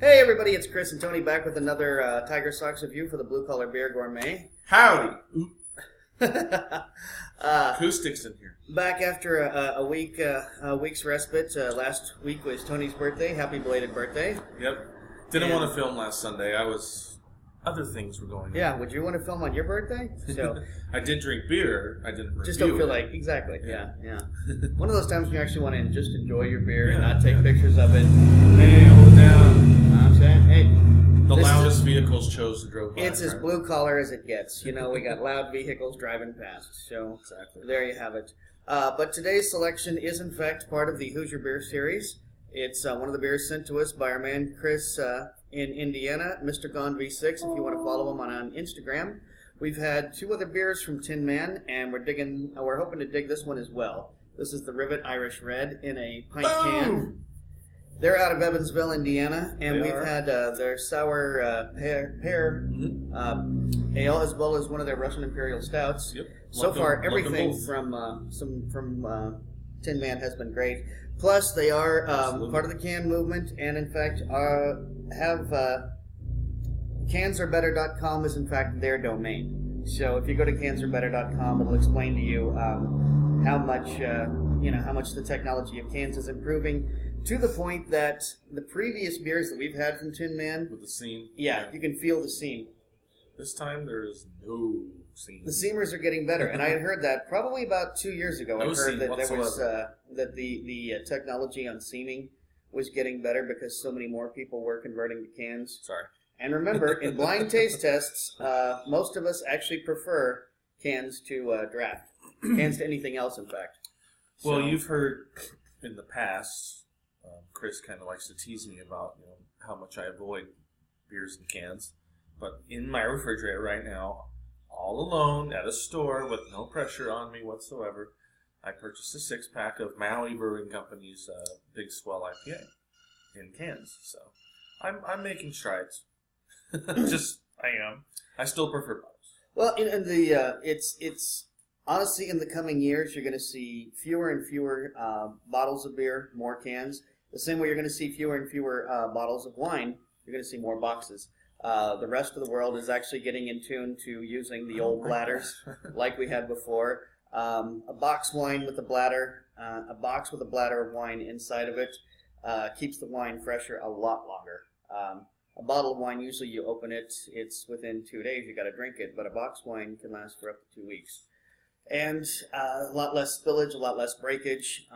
Hey everybody, it's Chris and Tony back with another Tiger Sox review for the Blue Collar Beer Gourmet. Howdy! Acoustics in here. Back after a week's respite. Last week was Tony's birthday. Happy belated birthday. Yep. Didn't want to film last Sunday. Other things were going on. Yeah, would you want to film on your birthday? So I did drink beer. I didn't review just don't feel it. like, exactly, yeah. One of those times when you actually want to just enjoy your beer and not take pictures of it. Hey, hold it down. I'm saying, hey. The loudest vehicles chose to drove by. It's as blue collar as it gets. You know, we got loud vehicles driving past. So exactly. There you have it. But today's selection is, in fact, part of the Hoosier Beer series. It's one of the beers sent to us by our man Chris in Indiana, Mr. Gone V6, if you want to follow him on Instagram. We've had two other beers from Tinman, and we're hoping to dig this one as well. This is the Rivet Irishred in a pint can. They're out of Evansville, Indiana, and we've had their sour pear ale as well as one of their Russian Imperial Stouts. Yep. So far, everything from Tinman has been great. Plus, they are part of the can movement, and in fact, have cansarebetter.com is in fact their domain. So if you go to cansarebetter.com, it'll explain to you how much the technology of cans is improving, to the point that the previous beers that we've had from Tinman, with the seam, yeah, you can feel the seam. This time there is no seam. The seamers are getting better, and I had heard that probably about 2 years ago. I heard that there was that the technology on seaming was getting better because so many more people were converting to cans. Sorry. And remember, in blind taste tests, most of us actually prefer cans to draft. Cans to anything else, in fact. Well, you've heard in the past, Chris kind of likes to tease me about how much I avoid beers in cans. But in my refrigerator right now, all alone at a store with no pressure on me whatsoever, I purchased a 6-pack of Maui Brewing Company's Big Swell IPA in cans. So I'm making strides. I am. I still prefer bottles. Well, it's honestly, in the coming years, you're going to see fewer and fewer bottles of beer, more cans. The same way you're going to see fewer and fewer bottles of wine, you're going to see more boxes. The rest of the world is actually getting in tune to using the old bladders like we had before. A box wine with a bladder, a box with a bladder of wine inside of it keeps the wine fresher a lot longer. A bottle of wine, usually you open it, it's within 2 days, you got to drink it, but a box wine can last for up to 2 weeks. And a lot less spillage, a lot less breakage.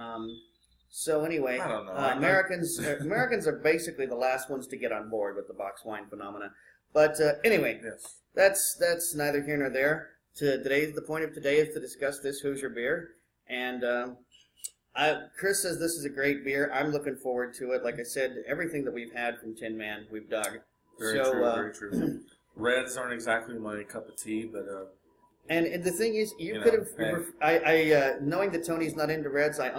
So anyway, I don't know. Americans are basically the last ones to get on board with the box wine phenomena. But anyway, yes. That's neither here nor there. The point of today is to discuss this Hoosier beer. And Chris says this is a great beer. I'm looking forward to it. Like I said, everything that we've had from Tinman, we've dug. Very true. Reds aren't exactly my cup of tea, but... And the thing is, you could have. Knowing that Tony's not into reds, I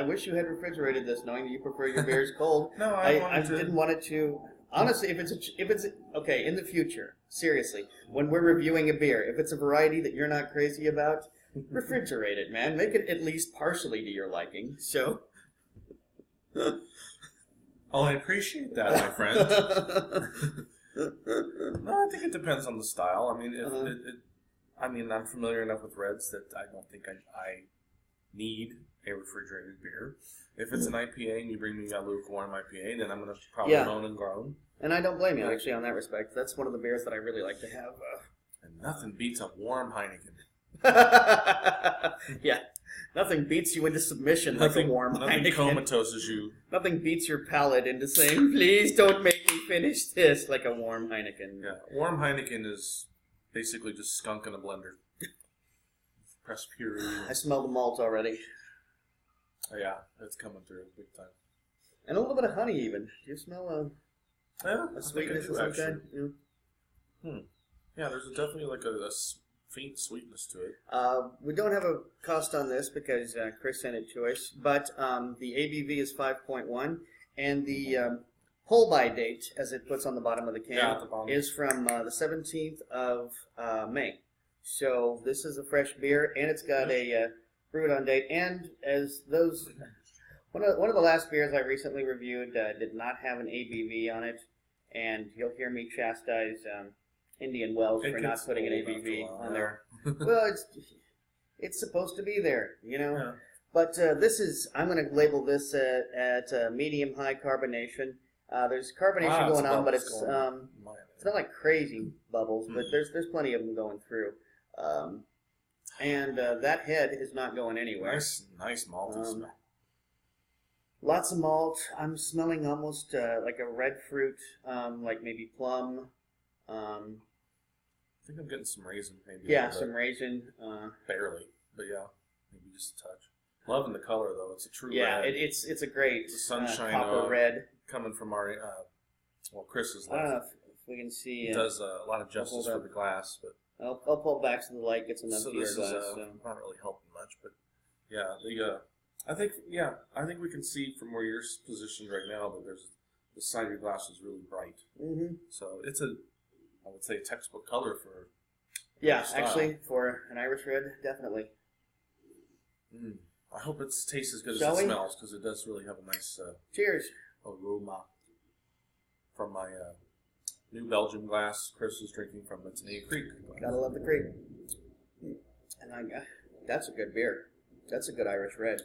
wish you had refrigerated this, knowing that you prefer your beers cold. No, I didn't want it to. Honestly, if it's okay in the future, seriously, when we're reviewing a beer, if it's a variety that you're not crazy about, refrigerate it, man. Make it at least partially to your liking. So. Oh, I appreciate that, my friend. No, I think it depends on the style. I mean, I'm familiar enough with reds that I don't think I need a refrigerated beer. If it's an IPA and you bring me a lukewarm IPA, then I'm going to probably moan and groan. And I don't blame you, actually, on that respect. That's one of the beers that I really like to have. And nothing beats a warm Heineken. Yeah. Nothing beats you into submission like a warm Heineken. Nothing comatoses you. Nothing beats your palate into saying, please don't make me finish this, like a warm Heineken. Yeah, warm Heineken is... basically just skunk in a blender. Pressed puree. I smell the malt already. Oh, yeah, it's coming through big time. And a little bit of honey even. Do you smell a sweetness of some kind? Yeah. Yeah, there's definitely like a faint sweetness to it. We don't have a cost on this because Chris sent it to us, but the ABV is 5.1, and the pull-by date, as it puts on the bottom of the can, is from the 17th of May. So this is a fresh beer, and it's got a brewed on date. And as those One of the last beers I recently reviewed did not have an ABV on it, and you'll hear me chastise Indian Wells for not putting an ABV on there. Well, it's supposed to be there, you know. Yeah. But I'm going to label this at medium-high carbonation. There's carbonation going on, but it's not like crazy bubbles, but there's plenty of them going through. And that head is not going anywhere. Nice malty smell. Lots of malt. I'm smelling almost like a red fruit, like maybe plum. I think I'm getting some raisin, maybe. Yeah, some raisin. Barely, but yeah, maybe just a touch. Loving the color though. It's a true red. Yeah, it's a great sunshine copper red coming from our Chris's left. I don't know if we can see. It does a lot of justice for the glass, but I'll pull back so the light gets enough to your glass. So not really helping much, but yeah, I think we can see from where you're positioned right now that the side of your glass is really bright. Mm-hmm. So it's I would say, textbook color for. Yeah, actually, for an Irish red, definitely. I hope it tastes as good as it smells, because it does really have a nice cheers aroma. From my new Belgian glass, Chris is drinking from the Tenaya Creek. Gotta love the creek. And that's a good beer. That's a good Irish red.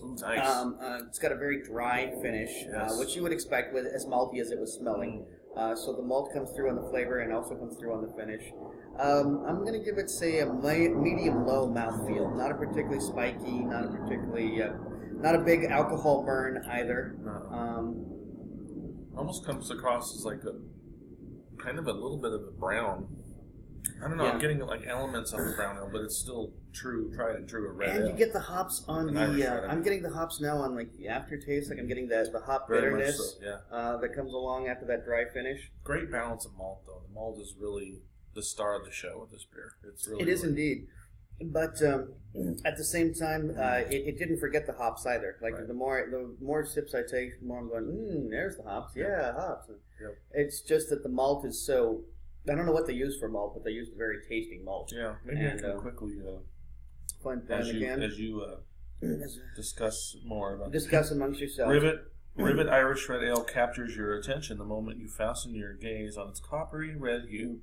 Ooh, nice. It's got a very dry finish, yes. Which you would expect with as malty as it was smelling. So the malt comes through on the flavor and also comes through on the finish. I'm going to give it, say, a medium-low mouthfeel. Not a particularly spiky, not a big alcohol burn either. Almost comes across as like a kind of a little bit of a brown. I don't know. Yeah. I'm getting like elements of a brown ale, but it's still tried and true, a red ale. And you get the hops on I'm getting the hops now on like the aftertaste. Like I'm getting the hop bitterness that comes along after that dry finish. Great balance of malt, though. The malt is really the star of the show with this beer. It is indeed. But at the same time, it didn't forget the hops either. Like the more sips I take, the more I'm going, there's the hops. Yeah, hops. Yep. It's just that the malt is so. I don't know what they use for malt, but they used a very tasty malt. Yeah, maybe I can quickly find that again as you discuss more about discuss amongst yourselves. Rivet irishred ale captures your attention the moment you fasten your gaze on its coppery red hue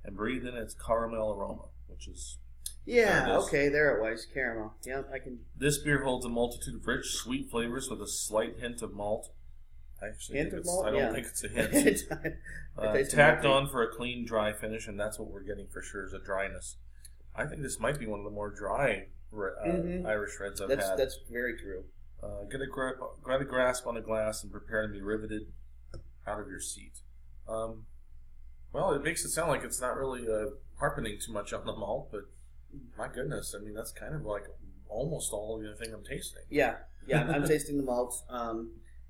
and breathe in its caramel aroma, which is okay, there it was, caramel. Yeah, I can. This beer holds a multitude of rich, sweet flavors with a slight hint of malt. I don't think it's a hint. Tacked on for a clean, dry finish, and that's what we're getting for sure is a dryness. I think this might be one of the more dry Irish reds I've had. That's very true. Get a grasp on a glass and prepare to be riveted out of your seat. Well, it makes it sound like it's not really harping too much on the malt, but my goodness, I mean, that's kind of like almost all of the thing I'm tasting. Yeah, I'm tasting the malt.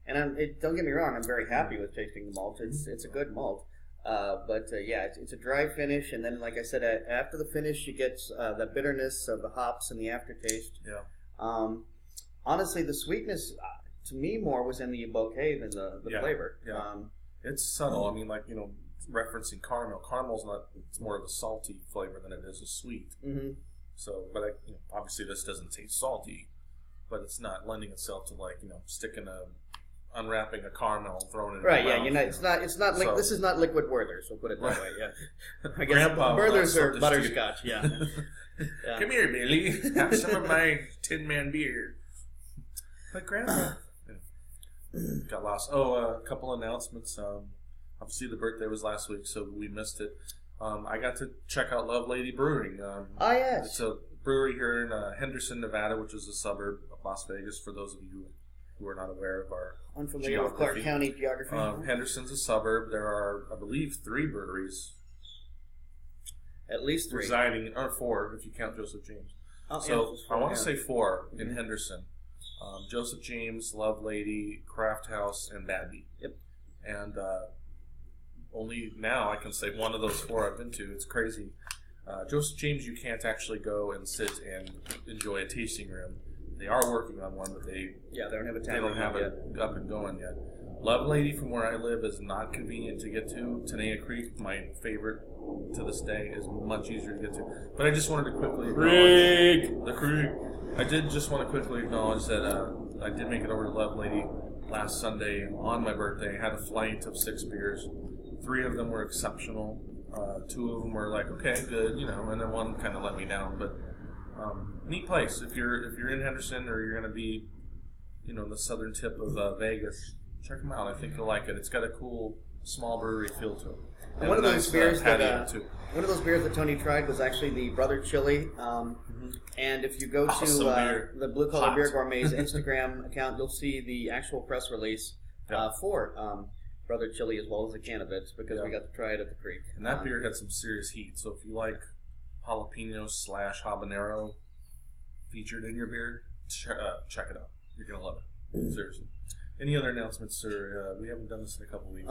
And don't get me wrong, I'm very happy with tasting the malt. It's a good malt. It's a dry finish, and then, like I said, after the finish, you get the bitterness of the hops and the aftertaste. Yeah. Honestly, the sweetness, to me, more was in the bouquet than the flavor. Yeah. It's subtle. I mean, referencing caramel. Caramel's not, it's more of a salty flavor than it is a sweet. Mm-hmm. So, but obviously this doesn't taste salty, but it's not lending itself to unwrapping a caramel and throwing it in right, your mouth. It's not like this is not liquid Werther's, we'll put it that way, yeah. I guess Werther's are butterscotch, yeah. Come here, Billy. Have some of my Tinman beer. But Grandpa got lost. A couple announcements. Obviously the birthday was last week, so we missed it. I got to check out Love Lady Brewing. Yes. It's a brewery here in Henderson, Nevada, which is a suburb of Las Vegas, for those of you who are not aware of our unfamiliar with Clark County geography. Henderson's a suburb. There are, I believe, 3 breweries. At least 3. Residing, or 4 if you count Joseph James. I want to say 4 in Henderson. Joseph James, Love Lady, Craft House, and Badby. Yep. And only now I can say one of those 4 I've been to. It's crazy. Joseph James, you can't actually go and sit and enjoy a tasting room. They are working on one, but they don't have it up and going yet. Love Lady, from where I live, is not convenient to get to. Tenaya Creek, my favorite to this day, is much easier to get to. But I just wanted to quickly acknowledge the Creek. I did just want to quickly acknowledge that I did make it over to Love Lady last Sunday on my birthday. I had a flight of 6 beers. 3 of them were exceptional. 2 of them were like, okay, good, and then 1 kind of let me down. But neat place. If you're in Henderson or you're going to be, the southern tip of Vegas, check them out. I think you'll like it. It's got a cool small brewery feel to it. And one of those beers too. One of those beers that Tony tried was actually the Brother Chili. And if you go to the Blue Collar Beer Gourmet's Instagram account, you'll see the actual press release for Brother Chili as well as a can of it because we got to try it at the creek. And that beer had some serious heat. So if you like jalapeno / habanero featured in your beer, check it out. You're going to love it. Seriously. Any other announcements, sir? We haven't done this in a couple weeks.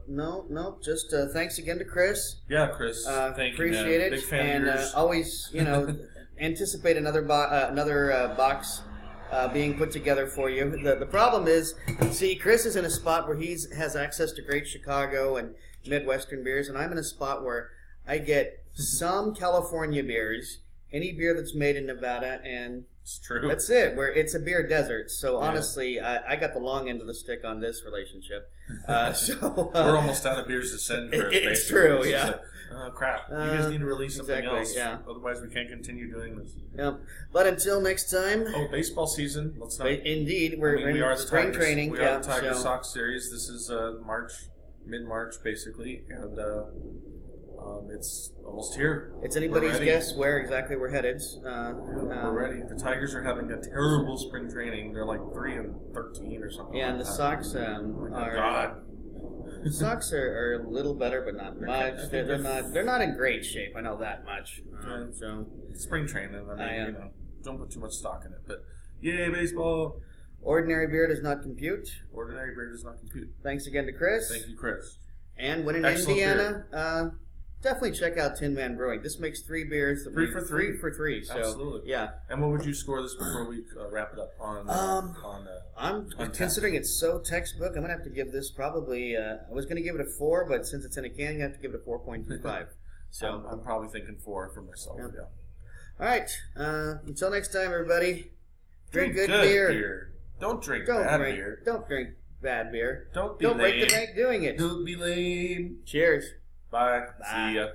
No. Just thanks again to Chris. Yeah, Chris. Thank you, appreciate it. Big fan and of yours. Always, anticipate another box being put together for you. The problem is, see, Chris is in a spot where he has access to great Chicago and Midwestern beers, and I'm in a spot where I get some California beers, any beer that's made in Nevada, and it's true. That's it. Where it's a beer desert. So honestly, I got the long end of the stick on this relationship. We're almost out of beers to send. For it's true. It's yeah. Like, crap. You guys need to release something else. Yeah. Otherwise, we can't continue doing this. Yep. But until next time. Oh, baseball season. Let's not. Indeed, we're we are in spring training. We are the Tiger Sox series. This is mid-March, basically, and it's almost here. It's anybody's guess where exactly we're headed. We're ready. The Tigers are having a terrible spring training. They're like 3-13 or something. Yeah, and the Sox The Sox are a little better, but not much. They're not in great shape. I know that much. So spring training. Don't put too much stock in it. But yay, baseball! Ordinary beer does not compute. Ordinary beer does not compute. Thanks again to Chris. Thank you, Chris. And when in Indiana, definitely check out Tinman Brewing. This makes 3 beers. 3 for 3. 3 for 3. So, absolutely. Yeah. And what would you score this before we wrap it up I'm considering it's so textbook. I'm gonna have to give this probably. I was gonna give it a 4, but since it's in a can, you have to give it a 4.25. So I'm probably thinking 4 for myself. Yeah. All right. Until next time, everybody. Drink good beer. Don't drink bad beer. Don't drink bad beer. Don't break the bank doing it. Don't be lame. Cheers. Bye. See ya.